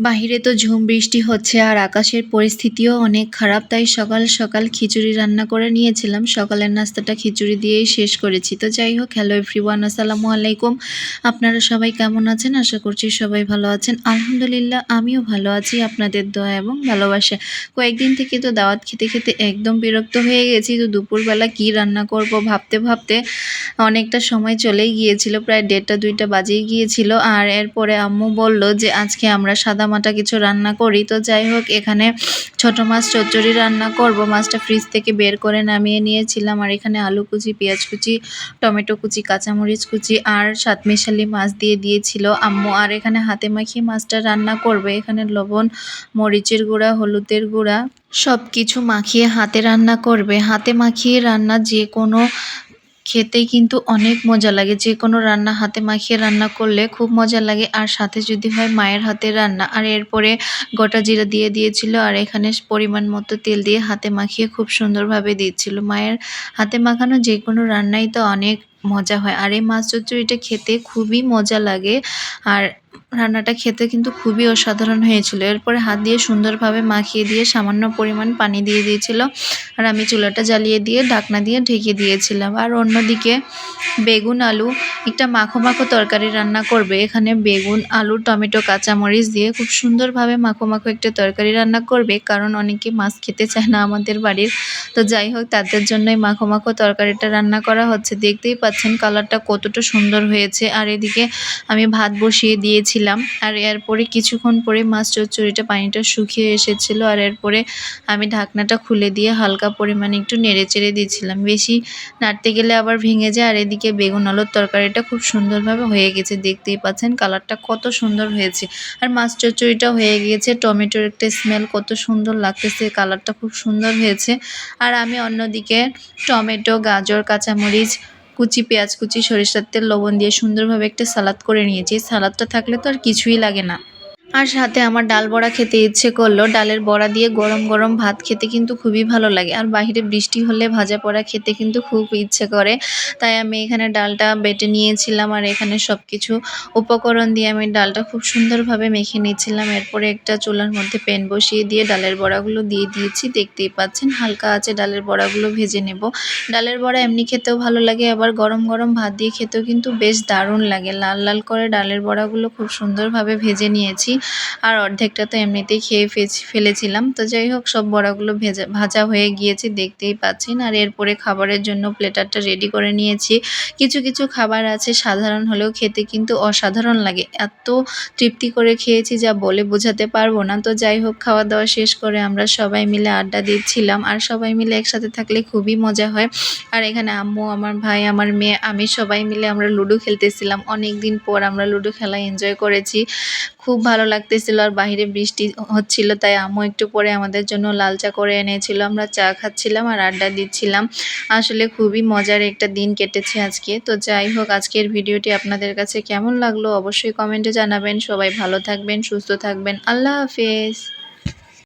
বাহিরে তো ঝুম বৃষ্টি হচ্ছে আর আকাশের পরিস্থিতিও অনেক খারাপ, তাই সকাল সকাল খিচুড়ি রান্না করে নিয়েছিলাম। সকালের নাস্তাটা খিচুড়ি দিয়েই শেষ করেছি। তো যাই হোক, হ্যালো এভরিওয়ান, আসসালামু আলাইকুম। আপনারা সবাই কেমন আছেন? আশা করছি সবাই ভালো আছেন। আলহামদুলিল্লাহ আমিও ভালো আছি, আপনাদের দোয়া এবং ভালোবাসা। কয়েকদিন থেকে তো দাওয়াত খেতে খেতে একদম বিরক্ত হয়ে গেছি। তো দুপুরবেলা কি রান্না করব ভাবতে ভাবতে অনেকটা সময় চলেই গিয়েছিল, প্রায় 1:30-2টা বাজেই গিয়েছিল। আর এরপরে আম্মু বলল যে আজকে আমরা সাদামাটা কিছু রান্না করি। তো যাই হোক, এখানে ছোট মাছ চচ্চড়ি রান্না করব। মাছটা ফ্রিজ থেকে বের করে নামিয়ে নিয়েছিলাম। আর এখানে আলু কুচি, পেঁয়াজ কুচি, টমেটো কুচি, কাঁচামরিচ কুচি আর সাতমিশালি মাছ দিয়ে দিয়েছিল আম্মু। আর এখানে হাতে মাখিয়ে মাছটা রান্না করবে। এখানে লবণ, মরিচের গুঁড়া, হলুদের গুঁড়া সব কিছু মাখিয়ে হাতে রান্না করবে। হাতে মাখিয়ে রান্না যে কোনো খেতেই কিন্তু অনেক মজা লাগে। যে কোনো রান্না হাতে মাখিয়ে রান্না করলে খুব মজা লাগে, আর সাথে যদি হয় মায়ের হাতের রান্না। আর এরপরে গোটা জিরা দিয়ে দিয়েছিল, আর এখানে পরিমাণ মতো তেল দিয়ে হাতে মাখিয়ে খুব সুন্দরভাবে দিচ্ছিল। মায়ের হাতে মাখানো যে কোনো রান্নাই তো অনেক মজা হয়। আর এই মাছ চচ্চড়িটা খেতে খুবই মজা লাগে, আর রান্নাটা খেতে কিন্তু খুবই অসাধারণ হয়েছিল। এরপরে হাত দিয়ে সুন্দরভাবে মাখিয়ে দিয়ে সামান্য পরিমাণ পানি দিয়ে দিয়েছিল, আর আমি চুলাটা জ্বালিয়ে দিয়ে ঢাকনা দিয়ে ঢেকে দিয়েছিলাম। আর অন্যদিকে বেগুন আলু একটা মাখো মাখো তরকারি রান্না করবে। এখানে বেগুন, আলু, টমেটো, কাঁচামরিচ দিয়ে খুব সুন্দরভাবে মাখো মাখো একটা তরকারি রান্না করবে, কারণ অনেকে মাছ খেতে চায় না আমাদের বাড়ির। তো যাই হোক, তাদের জন্যই মাখো মাখো তরকারিটা রান্না করা হচ্ছে। দেখতেই পাচ্ছেন কালারটা কতটা সুন্দর হয়েছে। আর এদিকে আমি ভাত বসিয়ে দিয়েছিলাম, আর এরপরে কিছুক্ষণ পরে মাছ চচ্চড়িটা পানিটা শুকিয়ে এসেছিল। আর এরপরে আমি ঢাকনাটা খুলে দিয়ে হালকা পরিমাণে একটু নেড়ে চেড়ে দিয়েছিলাম। বেশি নাড়তে গেলে আবার ভেঙে যায়। আর এদিকে বেগুন আলুর তরকারিটা খুব সুন্দরভাবে হয়ে গেছে। দেখতেই পাচ্ছেন কালারটা কত সুন্দর হয়েছে। আর মাছ চচ্চড়িটা হয়ে গিয়েছে। টমেটোর একটা স্মেল কত সুন্দর লাগতেছে, কালারটা খুব সুন্দর হয়েছে। আর আমি অন্যদিকে টমেটো, গাজর, কাঁচামরিচ কুচি, পেঁয়াজ কুচি, সরিষার তেল, লবণ দিয়ে সুন্দরভাবে একটা সালাদ করে নিয়েছি। সালাদটা থাকলে তো আর কিছুই লাগে না। আর সাথে আমার ডাল বড়া খেতে ইচ্ছে করলো। ডালের বড়া দিয়ে গরম গরম ভাত খেতে কিন্তু খুবই ভালো লাগে। আর বাইরে বৃষ্টি হলে ভাজা পোড়া খেতে কিন্তু খুব ইচ্ছে করে। তাই আমি এখানে ডালটা বেটে নিয়েছিলাম, আর এখানে সব কিছু উপকরণ দিয়ে আমি ডালটা খুব সুন্দরভাবে মেখে নিয়েছিলাম। এরপরে একটা চুলার মধ্যে প্যান বসিয়ে দিয়ে ডালের বড়াগুলো দিয়ে দিয়েছি। দেখতেই পাচ্ছেন হালকা আছে ডালের বড়াগুলো ভেজে নেব। ডালের বড়া এমনি খেতেও ভালো লাগে, আবার গরম গরম ভাত দিয়ে খেতেও কিন্তু বেশ দারুণ লাগে। লাল লাল করে ডালের বড়াগুলো খুব সুন্দরভাবে ভেজে নিয়েছি, আর অর্ধেকটা তো এমনিতেই খেয়ে ফেলেছিলাম। তো যাই হোক, সব বড়াগুলো ভাজা হয়ে গিয়েছে, দেখতেই পাচ্ছেন। আর এরপরে খাবারের জন্য প্লেটারটা রেডি করে নিয়েছি। কিছু কিছু খাবার আছে সাধারণ হলেও খেতে কিন্তু অসাধারণ লাগে। এত তৃপ্তি করে খেয়েছি যা বলে বোঝাতে পারবো না। তো যাই হোক, খাওয়া দাওয়া শেষ করে আমরা সবাই মিলে আড্ডা দিচ্ছিলাম। আর সবাই মিলে একসাথে থাকলে খুবই মজা হয়। আর এখানে আম্মু, আমার ভাই, আমার মেয়ে, আমি সবাই মিলে আমরা লুডো খেলতেছিলাম। অনেক দিন পর আমরা লুডো খেলা এনজয় করেছি, খুব ভালো লাগতেছিল। আর বাইরে বৃষ্টি হচ্ছিল, তাই আম্মু একটু পরে আমাদের জন্য লাল চা করে এনেছিল। আমরা চা খাচ্ছিলাম আর আড্ডা দিচ্ছিলাম। আসলে খুবই মজার একটা দিন কেটেছে আজকে। তো যাই হোক, আজকের ভিডিওটি আপনাদের কাছে কেমন লাগলো অবশ্যই কমেন্টে জানাবেন। সবাই ভালো থাকবেন, সুস্থ থাকবেন। আল্লাহ হাফেজ।